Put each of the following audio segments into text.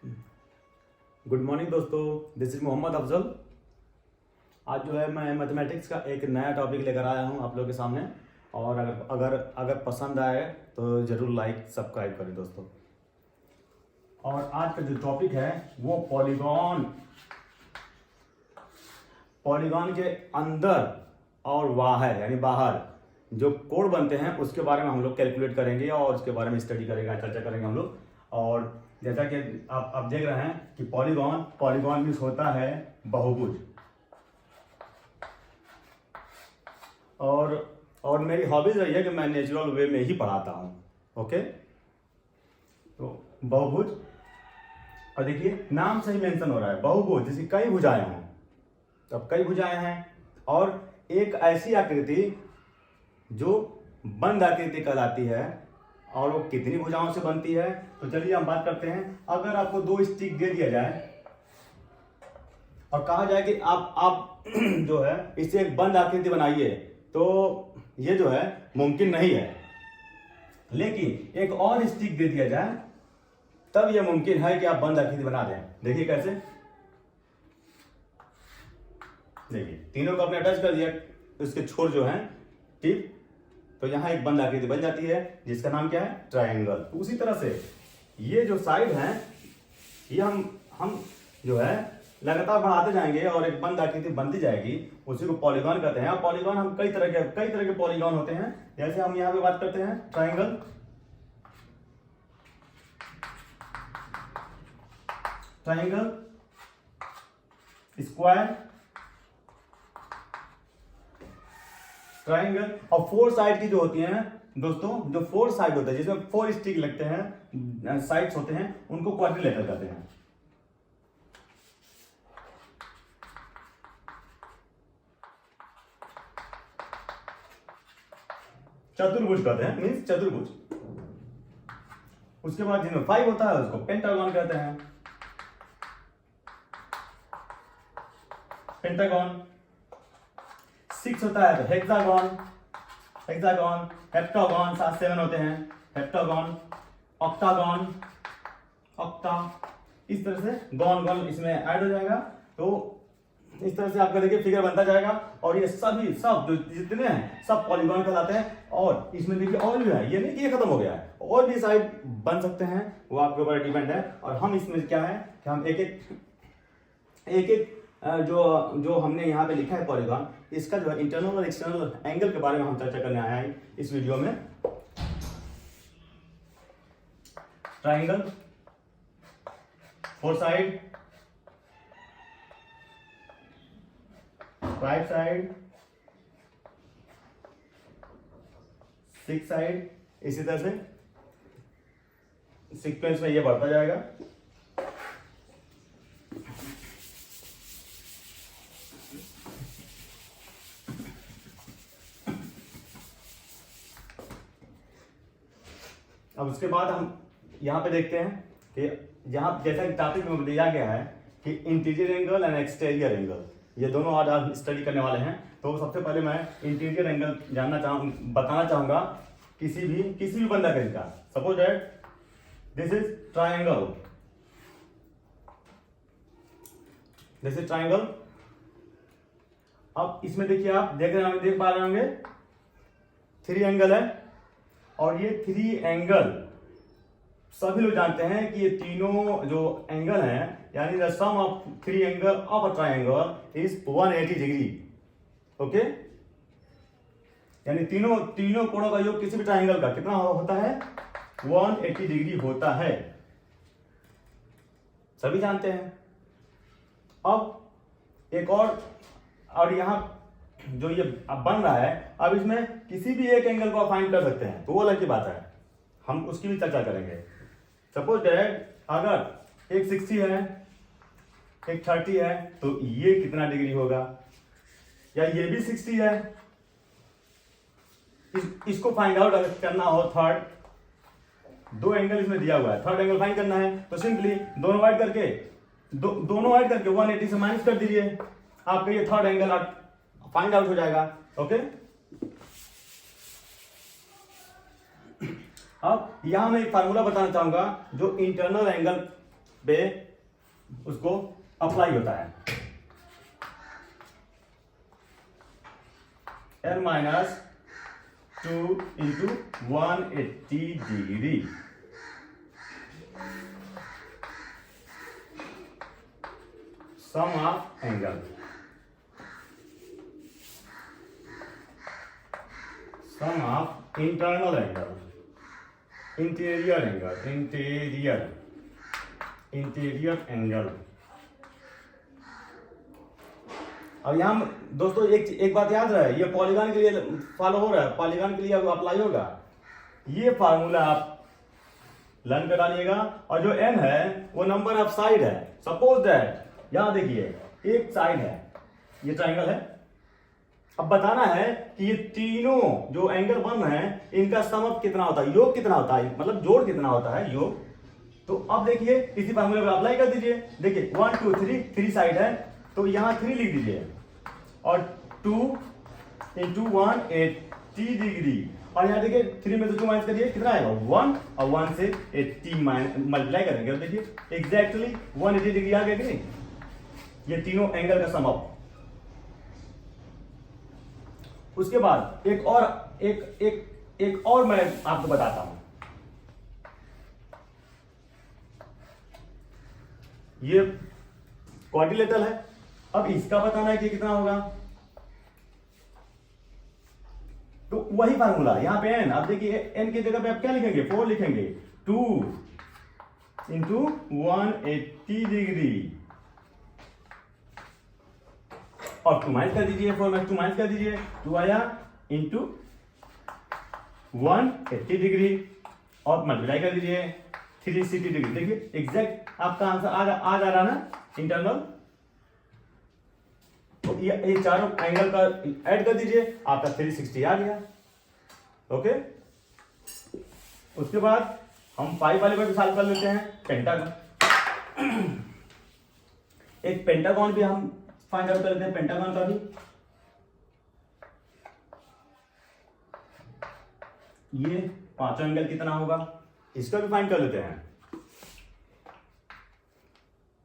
Good morning दोस्तों, this is Mohammad Afzal. आज जो है मैं मैथमेटिक्स का एक नया टॉपिक लेकर आया हूँ आप लोगों के सामने। और अगर अगर अगर पसंद आए तो ज़रूर लाइक सब्सक्राइब करें दोस्तों। और आज का जो टॉपिक है वो पॉलीगॉन। पॉलीगॉन के अंदर और बाहर यानी बाहर जो कोड बनते हैं उसके बारे में हम लोग कैलकुलेट करेंगे और उसके बारे में स्टडी करेंगे, चर्चा करेंगे हम लोग। और जैसा कि आप देख रहे हैं कि पॉलीगॉन मीन्स होता है बहुभुज। और मेरी हॉबीज रही है कि मैं नेचुरल वे में ही पढ़ाता हूँ। ओके, तो बहुभुज, और देखिए नाम से ही मेंशन हो रहा है बहुभुज, जिसकी कई भुजाएं हों। तब कई भुजाएं हैं और एक ऐसी आकृति जो बंद आकृति कहलाती है। और वो कितनी भुजाओं से बनती है तो चलिए हम बात करते हैं। अगर आपको दो स्टिक दे दिया जाए और कहा जाए कि आप जो है इससे एक बंद आकृति बनाइए, तो ये जो है मुमकिन नहीं है। लेकिन एक और स्टिक दे दिया जाए तब यह मुमकिन है कि आप बंद आकृति बना दें। देखिए कैसे, देखिए तीनों को आपने अटैच कर दिया, उसके छोर जो हैं टिप, तो यहां एक बंद आकृति बन जाती है जिसका नाम क्या है, ट्रायंगल। तो उसी तरह से ये जो साइड हैं ये हम जो है लगातार बढ़ाते जाएंगे और एक बंद आकृति बनती जाएगी, उसी को पॉलीगॉन कहते हैं। अब पॉलीगॉन हम कई तरह के पॉलीगॉन होते हैं। जैसे हम यहां पे बात करते हैं ट्रायंगल, स्क्वायर, ट्राइंगल। और फोर साइड की जो होती हैं दोस्तों, जो फोर साइड होता है जिसमें फोर स्टिक लगते हैं, साइड्स होते हैं, उनको क्वाड्रिलेटरल कहते हैं। चतुर्भुज कहते हैं, मीन्स चतुर्भुज। उसके बाद जिसमें फाइव होता है उसको पेंटागन कहते हैं, पेंटागन। सिक्स होता है तो हेक्सागन, हेप्टागन, 7 होते हैं, हेप्टागन, ऑक्टागन, ऑक्टा। इस तरह से गॉन इसमें ऐड हो जाएगा। तो इस तरह से आपका देखिए फिगर बनता जाएगा। और ये सब जो जितने हैं सब पॉलीगॉन कहलाते हैं। और इसमें देखिए और भी है, ये नहीं कि ये खत्म हो गया है, और भी साइड बन सकते हैं, वो आपके ऊपर डिपेंड है। और हम इसमें क्या है कि हम एक जो हमने यहाँ पे लिखा है पॉलीगॉन, इसका जो है इंटरनल और एक्सटर्नल एंगल के बारे में हम चर्चा करने आए हैं इस वीडियो में। Triangle, four side, five side, six side, इसी तरह से सीक्वेंस में ये बढ़ता जाएगा। अब उसके बाद हम यहाँ पे देखते हैं कि यहाँ जैसा कि टॉपिक में दिया गया है कि interior angle and exterior angle, ये दोनों आज स्टडी करने वाले हैं। तो सबसे पहले मैं इंटीरियर एंगल बताना चाहूंगा किसी भी बंद आकृति का। Suppose that this is triangle, अब इसमें देखिए आप देख पा रहे होंगे थ्री एंगल है। और ये थ्री एंगल सभी लोग जानते हैं कि ये तीनों जो एंगल हैं, यानी the sum of three angle of a triangle is 180 degree. Okay, यानी तीनों कोणों का योग किसी भी ट्रायंगल का कितना होता है, 180 डिग्री होता है, सभी जानते हैं। अब एक और यहां जो ये अब बन रहा है, अब इसमें किसी भी एक एंगल को आप फाइंड कर सकते हैं, तो वो अलग की बात है, हम उसकी भी चर्चा करेंगे। सपोज दैट अगर एक 60 है, एक 30 है, तो ये कितना डिग्री होगा, या ये भी 60 है, इसको फाइंड आउट अगर करना हो, थर्ड दो एंगल इसमें दिया हुआ है, थर्ड एंगल फाइंड करना है, तो सिंपली दोनों ऐड करके 180 से माइनस कर दीजिए, आपका ये थर्ड एंगल फाइंड आउट हो जाएगा। ओके, अब यहां मैं एक फार्मूला बताना चाहूंगा जो इंटरनल एंगल पे उसको अप्लाई होता है। n minus 2 into 180 degree. Sum of angle, sum of internal angle, interior angle, interior angle. अब यहाँ दोस्तों एक बात याद रहे, ये पॉलीगॉन के लिए फॉलो हो रहा है, पॉलीगॉन के लिए अब अप्लाई होगा। ये फार्मूला आप लर्न कर डालिएगा। और जो n है वो नंबर ऑफ साइड है। सपोज दैट यहां देखिए एक साइड है, ये ट्राइंगल है। अब बताना है कि ये तीनों जो एंगल बन रहे हैं इनका सम अप कितना होता है, योग कितना होता है, मतलब जोड़ कितना होता है, योग। तो अब देखिए इसी फार्मूले पर अप्लाई कर दीजिए। देखिए 1 2 3 3 साइड है तो यहां 3 लिख दीजिए और 2 इंटू 180 डिग्री। और यहाँ देखिए 3 में से 2 माइनस करिए, कितना आएगा 1, और 1 से 80 मल्टीप्लाई करेंगे। अब देखिए एग्जैक्टली 180 डिग्री आ गया कि नहीं, ये तीनों एंगल का सम अप। उसके बाद एक और मैं आपको बताता हूं। ये क्वाड्रिलेटरल है। अब इसका बताना है कि कितना होगा, तो वही फार्मूला यहां पे n। अब देखिए n की जगह पे आप क्या लिखेंगे, 4 लिखेंगे। 2 इंटू 180 डिग्री और 2 माइनस कर दीजिए, 4 में 2 माइनस कर दीजिए, 2 आया इंटू 180 डिग्री और मल्टीप्लाई कर दीजिए 360 डिग्री। देखिए एग्जैक्ट आपका आंसर आ जा रहा ना, इंटरनल। तो ये चारों एंगल का ऐड कर दीजिए, आपका 360 आ गया। ओके, उसके बाद हम 5 वाले पर भी सॉल्व कर लेते हैं, पेंटागन। एक पेंटागन भी हम फाइंड आउट कर लेते हैं, पेंटागन का भी। ये पांचों एंगल कितना होगा, इसका भी फाइंड कर लेते हैं।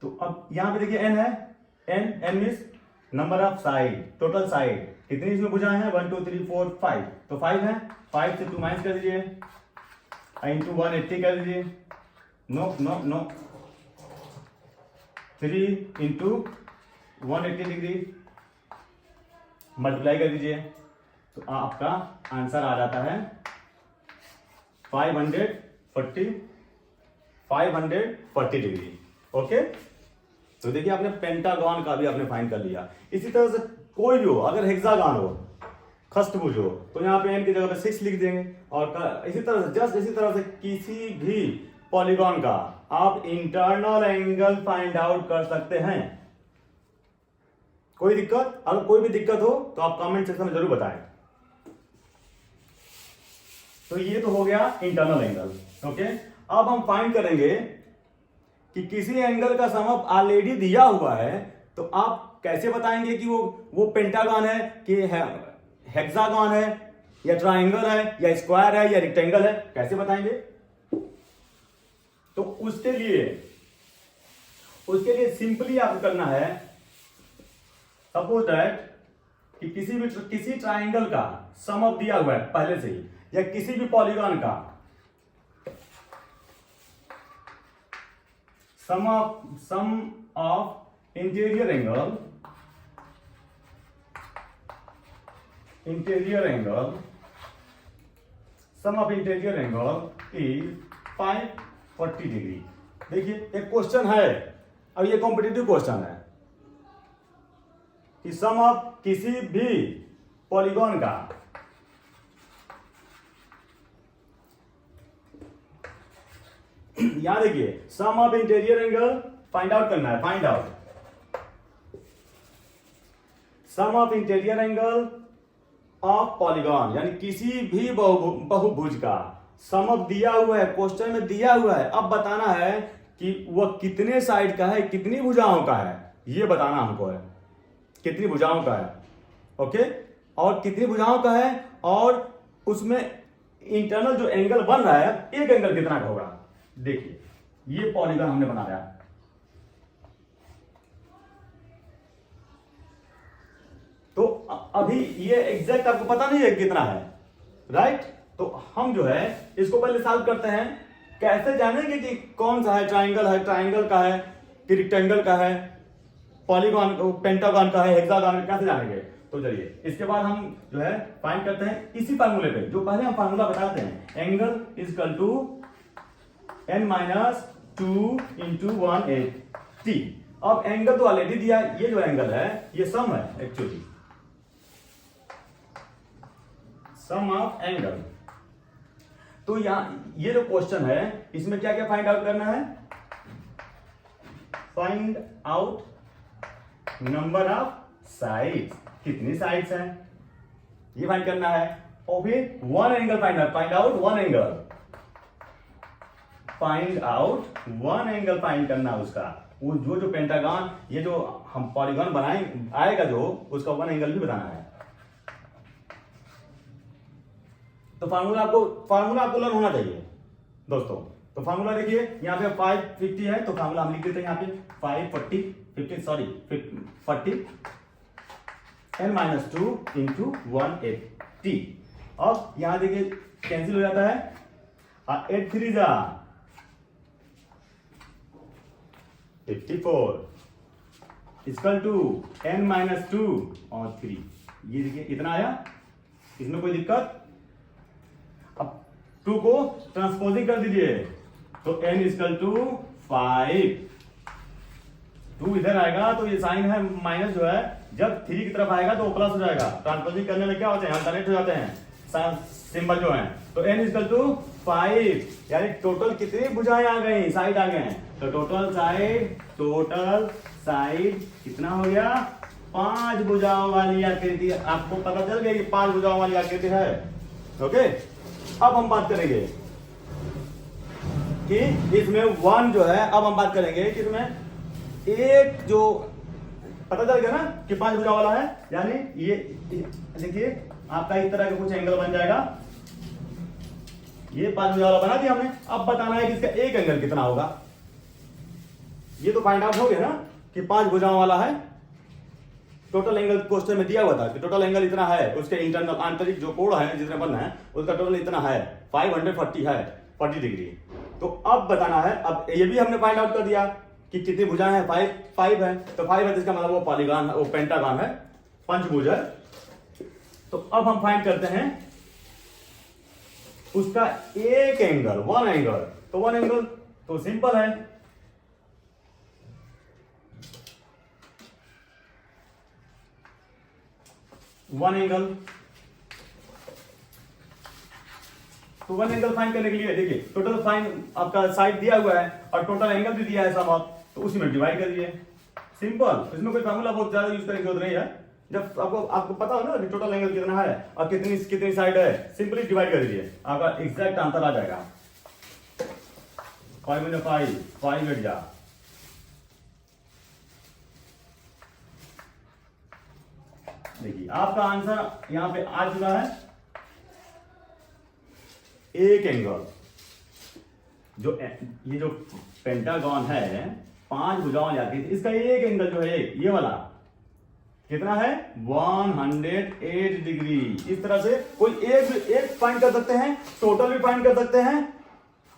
तो अब यहां पे देखिए n है, n means number of side, total side कितनी इसमें भुजाएं हैं, 1 2 3 4 5, तो 5 है। 5 से 2 माइनस कर दीजिए इंटू 180 कर दीजिए, no no no, 3 into 180 degree multiply कर दीजिए, तो आपका आंसर आ जाता है 540 डिग्री। ओके, तो देखिए आपने पेंटागन का भी आपने फाइंड कर लिया। इसी तरह से कोई भी हो, अगर हेक्सागन हो, खष्टभुज हो, तो यहाँ पे n की जगह पे 6 लिख देंगे। और इसी तरह से जस्ट इसी तरह से किसी भी पॉलीगॉन का आप इंटरनल एंगल फाइंड आउट कर सकते हैं। कोई दिक्कत, अगर कोई भी दिक्कत हो तो आप कमेंट सेक्शन में जरूर बताएं। तो ये तो हो गया इंटरनल एंगल। ओके, अब हम फाइंड करेंगे कि किसी एंगल का सम अप ऑलरेडी दिया हुआ है, तो आप कैसे बताएंगे कि वो पेंटागन है कि हेक्सागन है या ट्राइंगल है या स्क्वायर है या रेक्टेंगल है, कैसे बताएंगे? तो उसके लिए सिंपली आपको करना है, सपोज दैट कि किसी ट्राइंगल का सम अप दिया हुआ है पहले से ही, या किसी भी पॉलीगॉन का sum of interior angle sum of interior angle is 540 degree. देखिए एक क्वेश्चन है और ये कॉम्पिटिटिव क्वेश्चन है कि सम ऑफ किसी भी पॉलीगॉन का यहां देखिए sum of interior angle find out करना है, find out sum of interior angle of polygon, यानी किसी भी बहुभुज का सम ऑफ दिया हुआ है, क्वेश्चन में दिया हुआ है। अब बताना है कि वह कितने साइड का है, कितनी भुजाओं का है, ये बताना हमको है, कितनी भुजाओं का है। ओके, और कितनी भुजाओं का है, और उसमें इंटरनल जो एंगल बन रहा है, एक एंगल कितना का होगा। देखिए ये पॉलीगॉन हमने बनाया, अभी ये एग्जैक्ट आपको पता नहीं है कितना है, राइट। तो हम जो है इसको पहले सॉल्व करते हैं। कैसे जानेंगे कि कौन सा है, ट्राइंगल का है कि रेक्टेंगल का है, पॉलीगॉन पेंटागन का है, हेक्सागन का, कैसे जानेंगे। तो चलिए इसके बाद हम जो है फाइंड करते हैं इसी फार्मूले पे जो पहले हम फार्मूला बताते हैं, angle is equal to n-2 into 180। अब एंगल तो ऑलरेडी दिया, ये जो एंगल है ये सम है, एक्चुअली सम ऑफ एंगल। तो यहां ये जो क्वेश्चन है इसमें क्या क्या फाइंड आउट करना है, find out number of sides, कितनी साइड्स हैं ये फाइंड करना है। और फिर one angle find out one angle, find करना उसका, वो जो पेंटागन, ये जो हम पॉलीगॉन बनाएंगे आएगा जो, उसका वन एंगल भी बताना है। तो फार्मूला आपको लर्न होना चाहिए दोस्तों। तो फार्मूला देखिए यहाँ पे 550 है, तो फार्मूला हम लिख देते हैं यहाँ पे 40 n-2 इंटू 180। अब यहां देखिए कैंसिल हो जाता है, 8 3 जा 54 इक्वल टू n-2 और 3। ये देखिए इतना आया, इसमें कोई दिक्कत। अब 2 को ट्रांसपोजिंग कर दीजिए, तो n इक्वल टू 5, 2 इधर आएगा तो ये साइन है माइनस जो है, जब 3 की तरफ आएगा तो वो प्लस हो जाएगा। ट्रांसपोजिंग करने में क्या होते हैं, अल्टरनेट हो जाते हैं सिंबल जो है। तो n इक्वल टू 5, यानी टोटल कितनी भुजाएं आ गई, साइड आ गए हैं। तो टोटल साइड कितना हो गया, 5 भुजाओं वाली आकृति। आपको पता चल गया कि 5 भुजाओं वाली आकृति है। ओके, अब हम बात करेंगे कि इसमें 1 जो है, अब हम बात करेंगे कि इसमें एक जो पता चल गया ना कि 5 भुजा वाला है, यानी ये देखिए आपका इस तरह का कुछ एंगल बन जाएगा। ये 5 भुजा वाला बना दिया हमने। अब बताना है कि इसका एक एंगल कितना होगा। ये तो फाइंड आउट हो गया ना कि 5 भुजाओं वाला है। टोटल एंगल क्वेश्चन में दिया हुआ था कि टोटल एंगल इतना है, उसके इंटरनल आंतरिक जो कोण है जितने बनना है उसका टोटल इतना है, 540 है, 40 डिग्री। तो अब बताना है, अब ये भी हमने फाइंड आउट कर दिया कि कितनी भुजाएं हैं, 5 है। तो 5 है तो इसका मतलब वो पॉलीगॉन, वो पेंटागन है, पंचभुज है। तो अब हम फाइंड करते हैं उसका एक एंगल, वन एंगल। तो वन एंगल तो सिंपल है, वन एंगल। तो वन एंगल फाइंड करने के लिए देखिए टोटल फाइंड आपका साइड दिया हुआ है और टोटल एंगल भी दिया है सम ऑफ, तो उसी में डिवाइड कर दिए। सिंपल, इसमें कोई फार्मूला बहुत ज्यादा यूज करने की जरूरत नहीं है। जब आपको पता हो ना कि टोटल एंगल कितना है और कितनी साइड है, सिंपली डिवाइड कर दीजिए, आपका एग्जैक्ट आंसर आ जाएगा। 5 में 5 बैठ जा, देखिए आपका आंसर यहां पे आ चुका है। एक एंगल जो ये जो पेंटागन है 5 भुजाओं जाती है, इसका एक एंगल जो है ये वाला कितना है, 108 डिग्री। इस तरह से कोई एक फाइंड कर सकते हैं, टोटल भी फाइंड कर सकते हैं,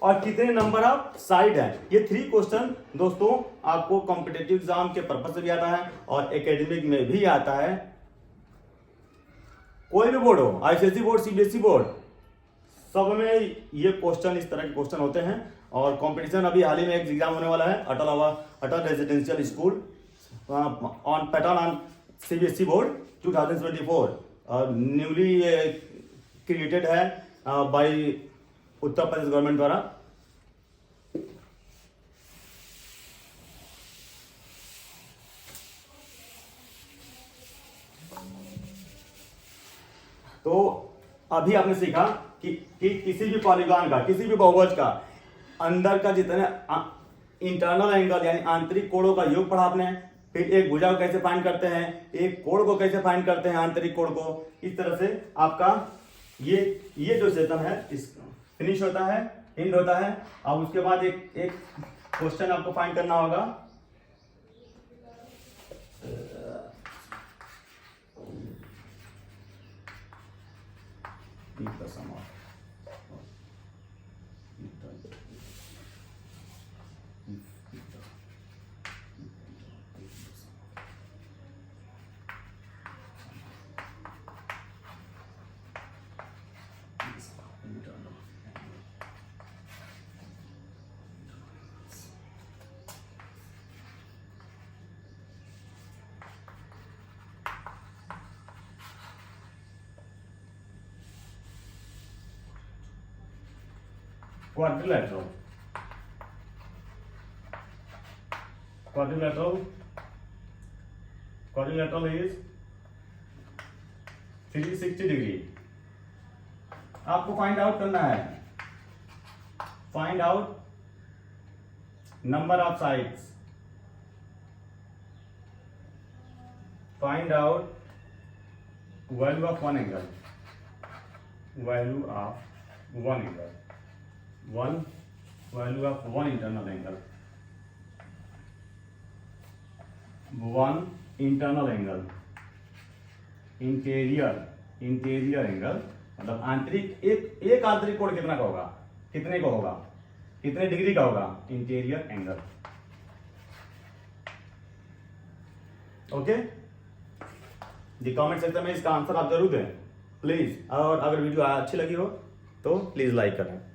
और कितने नंबर ऑफ साइड है। ये 3 क्वेश्चन दोस्तों आपको कॉम्पिटेटिव एग्जाम के पर्पज से भी आता है और एकेडमिक में भी आता है। कोई भी बोर्ड हो, आईसीएसई बोर्ड, सीबीएसई बोर्ड, सब में ये क्वेश्चन, इस तरह के क्वेश्चन होते हैं। और कंपटीशन अभी हाल ही में एक एग्जाम होने वाला है, Atal residential school on pattern on CBSE board 2024, और न्यूली क्रिएटेड है बाय उत्तर प्रदेश गवर्नमेंट द्वारा। तो अभी आपने सीखा कि किसी भी पॉलीगॉन का, किसी भी बहुभुज का अंदर का जितने इंटरनल एंगल यानी आंतरिक कोणों का योग पढ़ा आपने। फिर एक भुजा को कैसे फाइंड करते हैं, एक कोण को कैसे फाइंड करते हैं, आंतरिक कोण को। इस तरह से आपका ये जो सेशन है इस फिनिश होता है, एंड होता है। अब उसके बाद एक क्वेश्चन आपको फाइंड करना होगा। E plus sum of quadrilateral. Quadrilateral is 360 degree. आपको फाइंड आउट करना है. Find out number of sides. Find out value of one angle. Value of one angle. Value of one internal angle. One internal angle. Interior angle मतलब आंतरिक एक आंतरिक कोण कितना का होगा, कितने का होगा, कितने डिग्री का होगा? Interior angle. ओके, जी कमेंट सेक्शन में इसका आंसर आप जरूर दें प्लीज. और अगर वीडियो अच्छी लगी हो तो प्लीज लाइक करें.